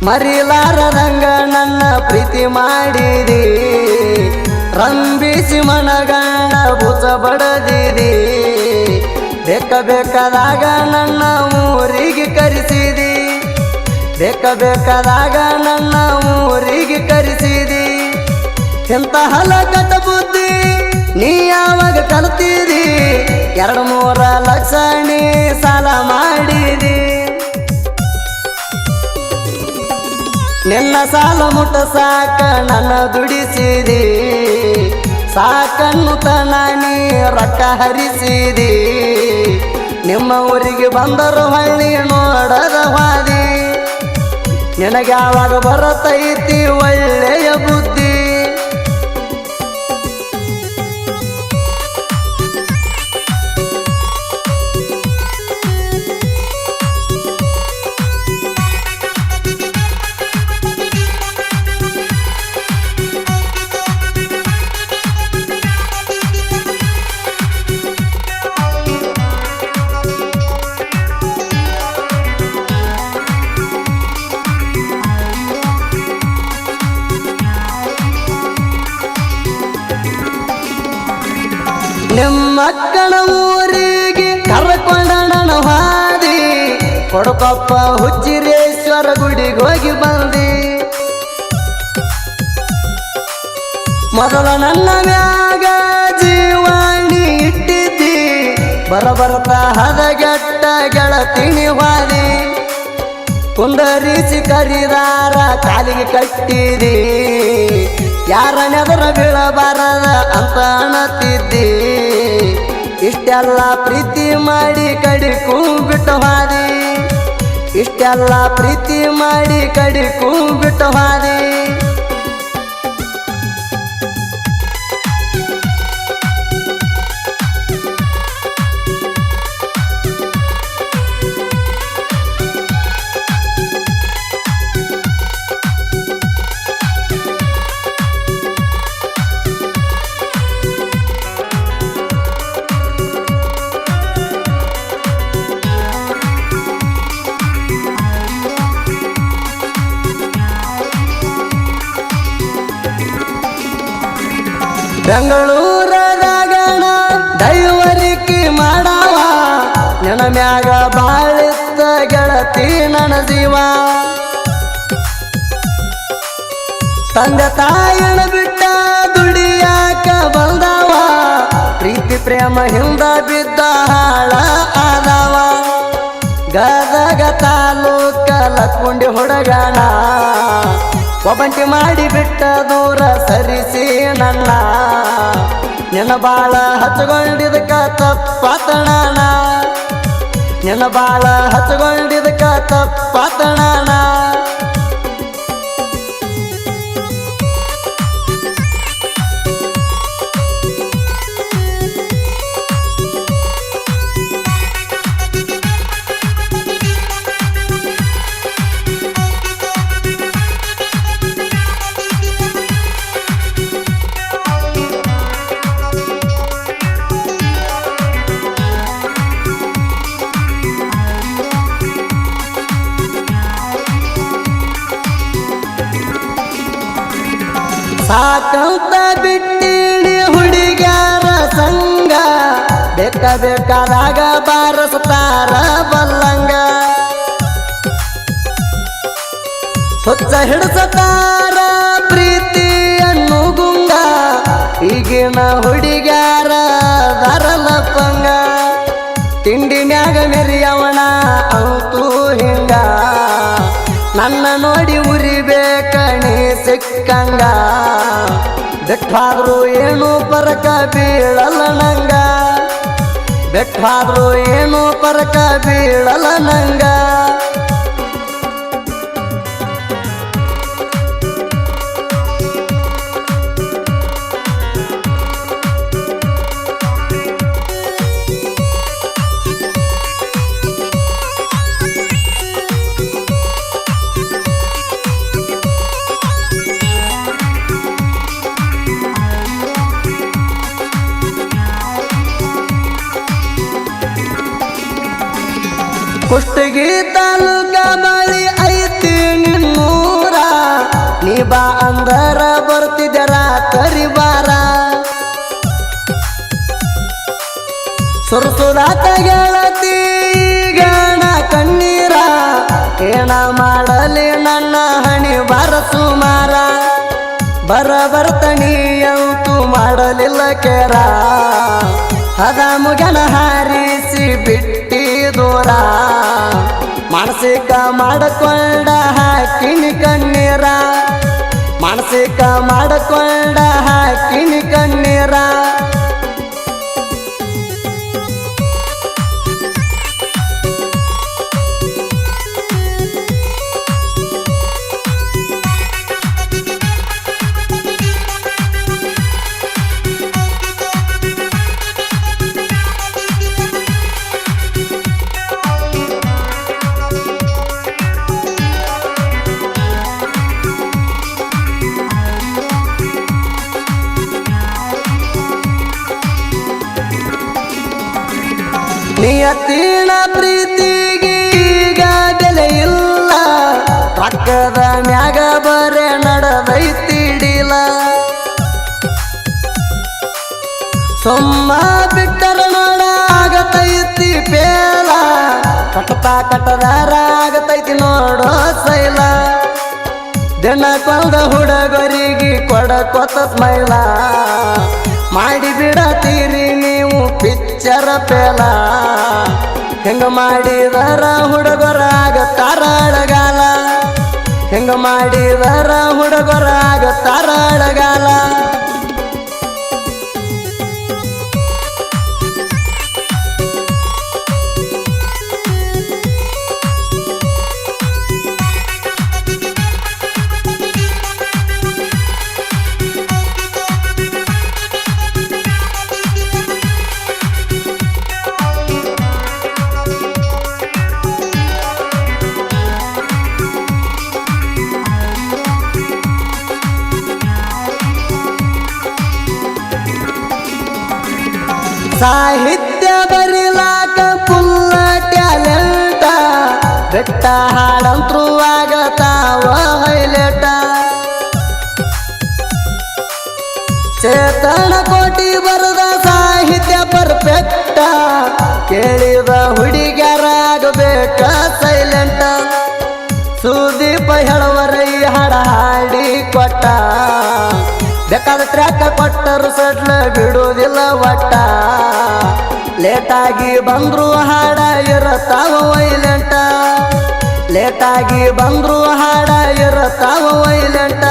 ಮರಿಲಾರದಂಗ ನನ್ನ ಪ್ರೀತಿ ಮಾಡಿದಿ ರಂಬಿಸಿ ಮನಗಂಡ ಬುಸ ಬಡದಿದಿ ಬೇಕಾದಾಗ ನನ್ನ ಊರಿಗೆ ಕರೆಸಿದಿ ಬೇಕಾದಾಗ ನನ್ನ ಊರಿಗೆ ಕರೆಸಿದಿ ಎಂತ ಹಲಕಟ ಬುದ್ಧಿ ನೀ ಯಾವಾಗ ಕಲ್ತಿದಿ 2-3 ಲಕ್ಷ ನೀ ಸಾಲ ಮಾಡಿದಿ ನಿನ್ನ ಸಾಲ ಮುಟ್ಟ ಸಾಕ ನನ್ನ ದುಡಿಸಿದಿ ಸಾಕನ್ನು ತನ ನೀ ರೊಕ್ಕ ಹರಿಸಿದಿ ನಿಮ್ಮ ಊರಿಗೆ ಬಂದರು ಹಳ್ಳಿ ನೋಡದ ಹಾದಿ ನಿನಗೆ ಯಾವಾಗ ಬರತೈತಿ ಒಳ್ಳೆಯ ಬುದ್ಧಿ ನಿಮ್ಮಕ್ಕನ ಊರಿಗೆ ಕರ್ಕೊಂಡ ನನ್ನ ಹಾದಿ ಕೊಡಕೊಪ್ಪ ಹುಚ್ಚಿರೇಶ್ವರ ಗುಡಿಗೆ ಹೋಗಿ ಬಂದಿ ಮೊದಲ ನನ್ನ ಮ್ಯಾಗ ಜೀವಾಣಿ ಇಟ್ಟಿದ್ದಿ ಬರಬರ್ತ ಹದಗೆಟ್ಟ ಗೆಳತಿನಿ ಹಾದಿ ಕುಂದರಿಸಿ ಕರಿದಾರ ಕಾಲಿಗೆ ಕಟ್ಟಿದಿ ಯಾರ ನೆದರ ಬೀಳಬಾರದ ಅಂತ ಅನ್ನತಿದ್ದಿ ಇಷ್ಟೆಲ್ಲ ಪ್ರೀತಿ ಮಾಡಿ ಕಡಿಕೂ ಬಿಟ್ಟು ಹಾದಿ ಇಷ್ಟೆಲ್ಲ ಪ್ರೀತಿ ಮಾಡಿ ಕಡಿಕೂ ಬಿಟ್ಟು ಹಾದಿ ಬೆಂಗಳೂರದಾಗಣ ಡೈವರಿಕಿ ಮಾಡವ ನನ್ನ ಮ್ಯಾಗ ಬಾಳಿತ್ತ ಗೆಳತಿ ನನ್ನ ಜೀವ ತಂದೆ ತಾಯಿನ ಬಿಟ್ಟ ದುಡಿಯಾಕ ಬಂದವ ಪ್ರೀತಿ ಪ್ರೇಮ ಹಿಂದ ಬಿದ್ದ ಹಾಳ ಆದವ ಗದಗ ತಾಲೂಕ ಲಕ್ಕುಂಡಿ ಹುಡುಗಣ ಒಬ್ಬಂಟಿ ಮಾಡಿ ಬಿಟ್ಟ ದೂರ ಸರಿಸಿ ನನ್ನ ನಿನ್ನ ಬಾಳ ಹಚ್ಚಗೊಂಡಿದಕ್ಕ ತಪ್ಪಾತಣ ನಿನ್ನ ಬಾಳ ಹಚ್ಚಗೊಂಡಿದಕ್ಕ ತಪ್ಪಾತಣ ಸಾಕಂತ ಬಿಟ್ಟಿಣಿ ಹುಡುಗ್ಯಾರ ಸಂಗ ಬೇಕಾದಾಗ ಬಾರಸ್ತಾರ ಬಲ್ಲಂಗ ಹುಚ್ಚ ಹಿಡಿಸತಾರ ಪ್ರೀತಿಯನ್ನು ಗುಂಗ ಈಗಿನ ಹುಡುಗ್ಯಾರ ದರಲಪ್ಪಂಗ ತಿಂಡಿ ಮ್ಯಾಗ ಮೆರಿಯವಣ ಅಂತೂ ಹಿಂಗ ನನ್ನ ನೋಡಿ ಉರಿಬೇಕಣಿ ಸಿಕ್ಕಂಗ ಬೆಟ್ಟಾದ್ರು ಏನು ಪರಕ ಬೀಳಲ್ಲ ನಂಗ ಬೆಟ್ಟಾದ್ರು ಏನು ಪರಕ ಬೀಳಲ್ಲ ನಂಗ ಕುಷ್ಟಗಿ ತಾಲೂಕ ಬಳಿ ಐತಿ ನಿನ್ನೂರ ಬಾ ಅಂದರ ಬರ್ತಿದ್ದೆ ರಾತ್ರಿ ಬಾರ ಸುರಸುರಾತ ಗೆಳತಿ ಗಣ ಕಣ್ಣೀರ ಏನ ಮಾಡಲಿ ನನ್ನ ಹಣಿ ಬಾರ ಸುಮಾರ ಬರ್ತಣಿಯಂತೂ ಮಾಡಲಿಲ್ಲ ಕೇರ ಹದ ಮುಗನ ಹಾರಿಸಿ ಬಿಟ್ಟಿ ದೂರ ಮಾನಸಿಕ ಮಾಡಕೊಂಡ ಹಾಕಿನಿ ಕಣ್ಣೀರ ಮಾನಸಿಕ ಮಾಡಕೊಂಡ ಹಾಕಿನಿ ಕಣ್ಣೀರ ನಿಯತ್ತಿನ ಪ್ರೀತಿಗೆ ಈಗ ಬೆಲೆ ಇಲ್ಲ ರೊಕ್ಕದ ಮ್ಯಾಗ ಬರೆ ನಡೆದೈತಿಡಿಲ್ಲ ಸುಮ್ಮ ಬಿಟ್ಟರ ನೋಡ ಆಗತೈತಿ ಪೇಲ ಕಟ್ಟದಾರ ಆಗತೈತಿ ನೋಡೋ ಸೈಲ ದಿನ ಕೊಂದ ಹುಡುಗರಿಗೆ ಕೊತ ಸ್ಮೈಲ ಮಾಡಿ ಬಿಡತೀರಿ ನೀವು ಪಿಚ್ಚರ ಪೇಲ ಹೆಂಗ ಮಾಡಿದರ ಹುಡುಗರಾಗತ್ತಾರ ಅಳಗಾಲ ಹೆಂಗ ಮಾಡಿದರ ಹುಡುಗರಾಗತ್ತಾರ ಅಳಗಾಲ ಸಾಹಿತ್ಯ ಬರಿಲಾಕ ಫುಲ್ಲ ಟ್ಯಾಲೆಂಟ ಬೆಟ್ಟ ಹಾಡಂತ್ರು ಆಗತಾವ ಹೈಲೇಟ ಚೇತನ ಕೋಟಿ ಬರದ ಸಾಹಿತ್ಯ ಪರ್ಫೆಕ್ಟ ಕೇಳಿದ ಹುಡುಗ್ಯಾರಾಗಬೇಕ ಸೈಲೆಂಟ ಸುದೀಪ ಹೇಳುವರೈ ಹಾಡ ಹಾಡಿ ಕೊಟ್ಟ ಬೇಕಾದ ಟ್ರ್ಯಾಕ ಕೊಟ್ಟರು ಸಡ್ಲ ಬಿಡುವುದಿಲ್ಲ ಒಟ್ಟ ಲೇಟಾಗಿ ಬಂದ್ರು ಹಾಡ ಇರತಾವ ವೈಲೆಂಟ ಲೇಟಾಗಿ ಬಂದ್ರು ಹಾಡ ಇರತಾವ ವೈಲೆಂಟ